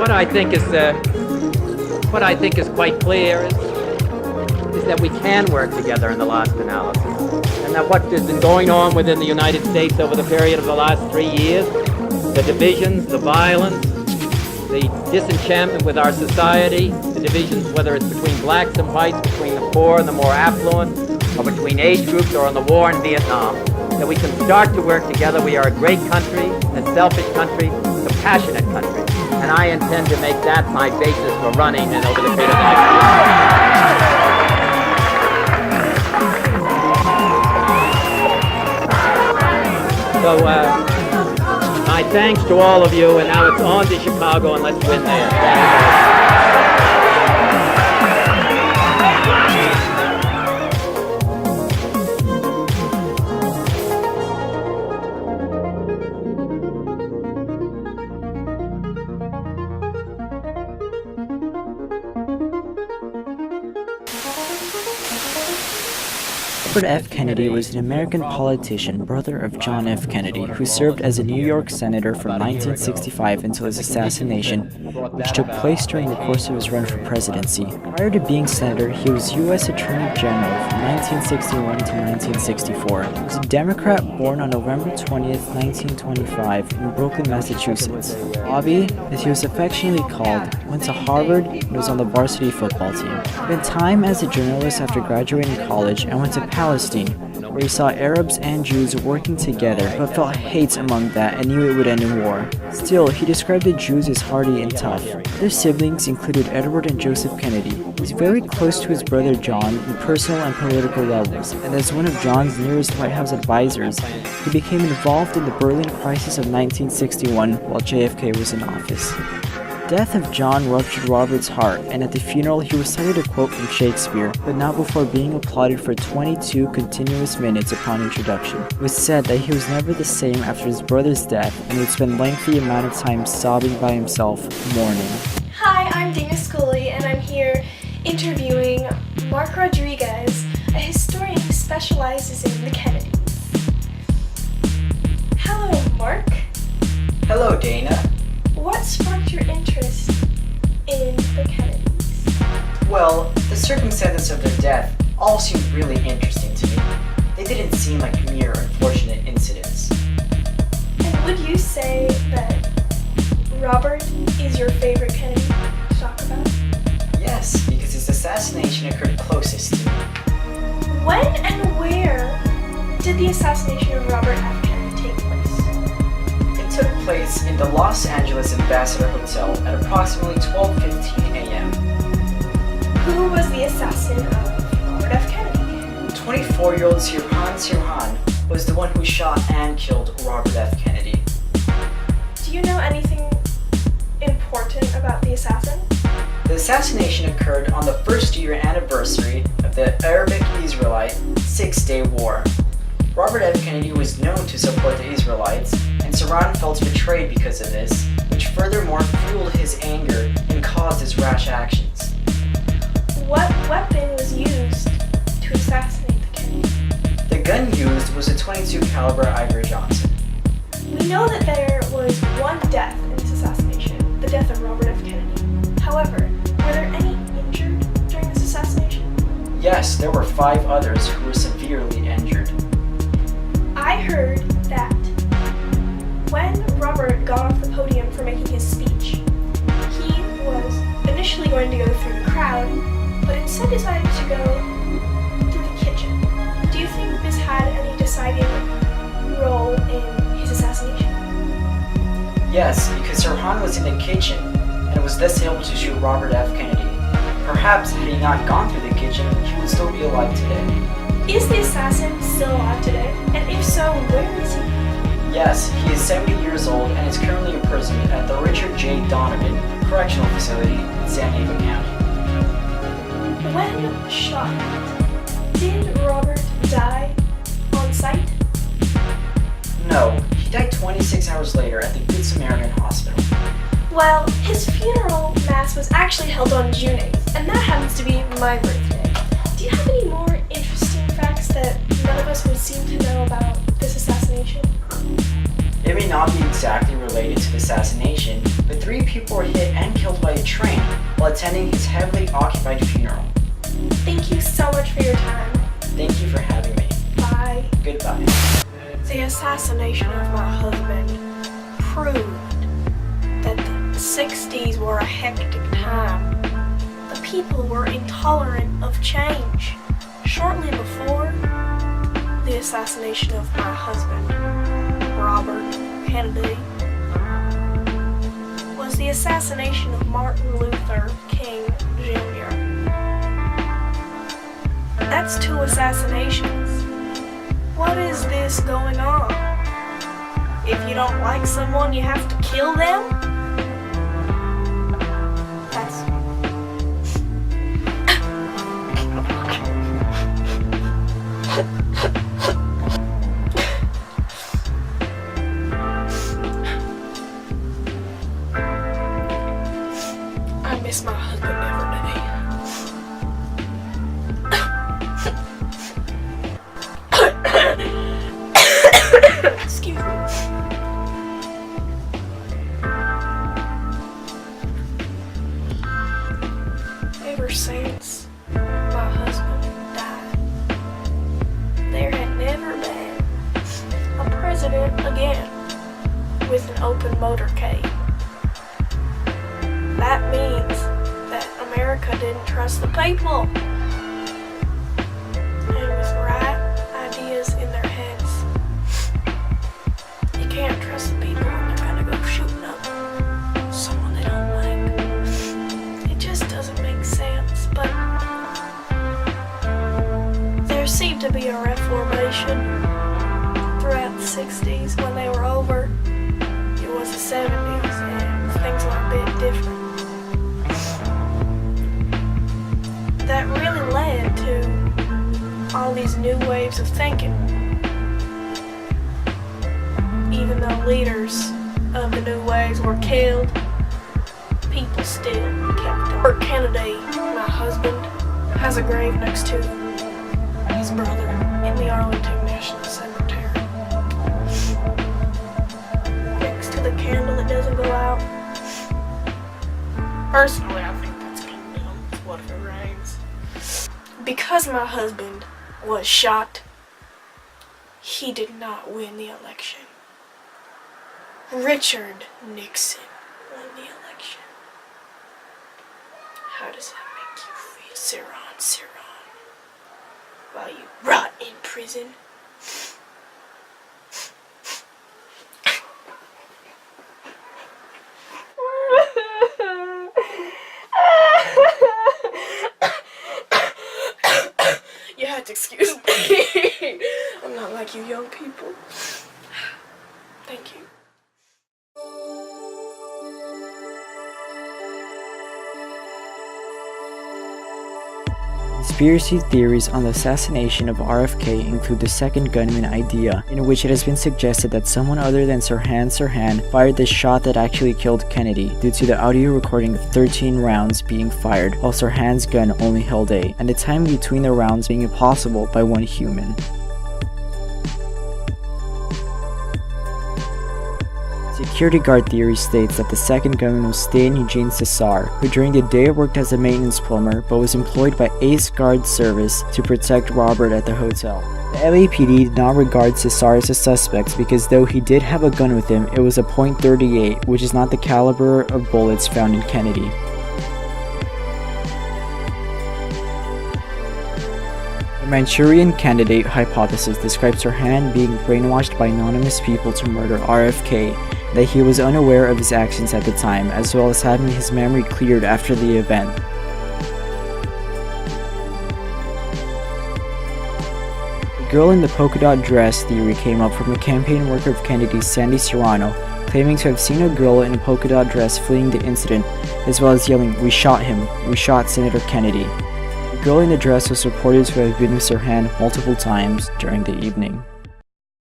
what I think is quite clear is that we can work together in the last analysis, and that what has been going on within the United States over the period of the last 3 years, the divisions, the violence, the disenchantment with our society, the divisions, whether it's between blacks and whites, between the poor and the more affluent, or between age groups, or on the war in Vietnam, that we can start to work together. We are a great country, a selfish country, a passionate country, and I intend to make that my basis for running and over the period of the next year. So, my thanks to all of you, and now it's on to Chicago, and let's win there. Robert F. Kennedy was an American politician, brother of John F. Kennedy, who served as a New York senator from 1965 until his assassination, which took place during the course of his run for presidency. Prior to being senator, he was U.S. Attorney General from 1961 to 1964. He was a Democrat born on November 20th, 1925 in Brooklyn, Massachusetts. Bobby, as he was affectionately called, went to Harvard and was on the varsity football team. He spent time as a journalist after graduating college and went to Palestine, where he saw Arabs and Jews working together, but felt hate among that and knew it would end in war. Still, he described the Jews as hardy and tough. Their siblings included Edward and Joseph Kennedy. He was very close to his brother John in personal and political levels, and as one of John's nearest White House advisors, he became involved in the Berlin crisis of 1961 while JFK was in office. The death of John ruptured Robert's heart, and at the funeral he recited a quote from Shakespeare, but not before being applauded for 22 continuous minutes upon introduction. It was said that he was never the same after his brother's death, and would spend lengthy amount of time sobbing by himself, mourning. Hi, I'm Dana Scully, and I'm here interviewing Mark Rodriguez, a historian who specializes in the Kennedys. Hello, Mark. Hello, Dana. What sparked your interest in the Kennedys? Well, the circumstances of their death all seemed really interesting to me. They didn't seem like mere unfortunate incidents. And would you say that Robert is your favorite Kennedy to talk about? Yes, because his assassination occurred closest to me. When and where did the assassination of Robert F. Kennedy take place? It took place in the Los Angeles Ambassador Hotel at approximately 12:15 a.m. Who was the assassin of Robert F. Kennedy? 24-year-old Sirhan Sirhan was the one who shot and killed Robert F. Kennedy. Do you know anything important about the assassin? The assassination occurred on the first-year anniversary of the Arabic-Israelite Six-Day War. Robert F. Kennedy was known to support the Israelites, and Sirhan felt betrayed because of this, which furthermore fueled his anger and caused his rash actions. What weapon was used to assassinate the Kennedy? The gun used was a .22 caliber Iver Johnson. We know that there was one death in this assassination, the death of Robert F. Kennedy. However, were there any injured during this assassination? Yes, there were 5 others who were severely injured. I heard that when Robert got off the podium for making his speech, he was initially going to go through the crowd, but instead decided to go through the kitchen. Do you think this had any deciding role in his assassination? Yes, because Sirhan was in the kitchen and was thus able to shoot Robert F. Kennedy. Perhaps had he not gone through the kitchen, he would still be alive today. Is the assassin still alive today? And if so, where is he? Yes, he is 70 years old and is currently imprisoned at the Richard J. Donovan Correctional Facility in San Diego County. When shot, did Robert die on site? No, he died 26 hours later at the Good Samaritan Hospital. Well, his funeral mass was actually held on June 8th, and that happens to be my birthday. Do you have any more interesting facts that none of us would seem to know about this assassination? It may not be exactly related to the assassination, but 3 people were hit and killed by a train while attending his heavily occupied funeral. Thank you so much for your time. Thank you for having me. Bye. Goodbye. The assassination of my husband proved that the 60s were a hectic time. The people were intolerant of change. Shortly before the assassination of my husband, Robert Kennedy, was the assassination of Martin Luther King Jr. That's 2 assassinations. What is this going on? If you don't like someone, you have to kill them? That's... I miss my husband every day. Excuse me. Ever since my husband died, there had never been a president again with an open motorcade. That means that America didn't trust the people. And with right ideas in their heads, you can't trust the people when they're gonna go shooting up someone they don't like. It just doesn't make sense, but there seemed to be a reformation throughout the 60s. When they were over, it was the 70s and things were a bit different. That really led to all these new waves of thinking. Even though leaders of the new waves were killed, people still kept on. Robert Kennedy, my husband, has a grave next to his brother in the Arlington National Cemetery. Next to the candle that doesn't go out. Personally, I think that's kind of dumb. What if it rains? Because my husband was shot, he did not win the election. Richard Nixon won the election. How does that make you feel, Ciron, while you rot in prison? You had to excuse me. I'm not like you young people. Thank you. Conspiracy theories on the assassination of RFK include the second gunman idea, in which it has been suggested that someone other than Sirhan fired the shot that actually killed Kennedy, due to the audio recording of 13 rounds being fired, while Sirhan's gun only held 8, and the time between the rounds being impossible by one human. Security guard theory states that the second gunman was Stan Eugene Cesar, who during the day worked as a maintenance plumber but was employed by Ace Guard Service to protect Robert at the hotel. The LAPD did not regard Cesar as a suspect because though he did have a gun with him, it was a .38, which is not the caliber of bullets found in Kennedy. The Manchurian Candidate hypothesis describes Sirhan being brainwashed by anonymous people to murder RFK, that he was unaware of his actions at the time, as well as having his memory cleared after the event. The girl in the polka dot dress theory came up from a campaign worker of Kennedy's, Sandy Serrano, claiming to have seen a girl in a polka dot dress fleeing the incident, as well as yelling, "We shot him! We shot Senator Kennedy!" The girl in the dress was reported to have been with Sirhan multiple times during the evening.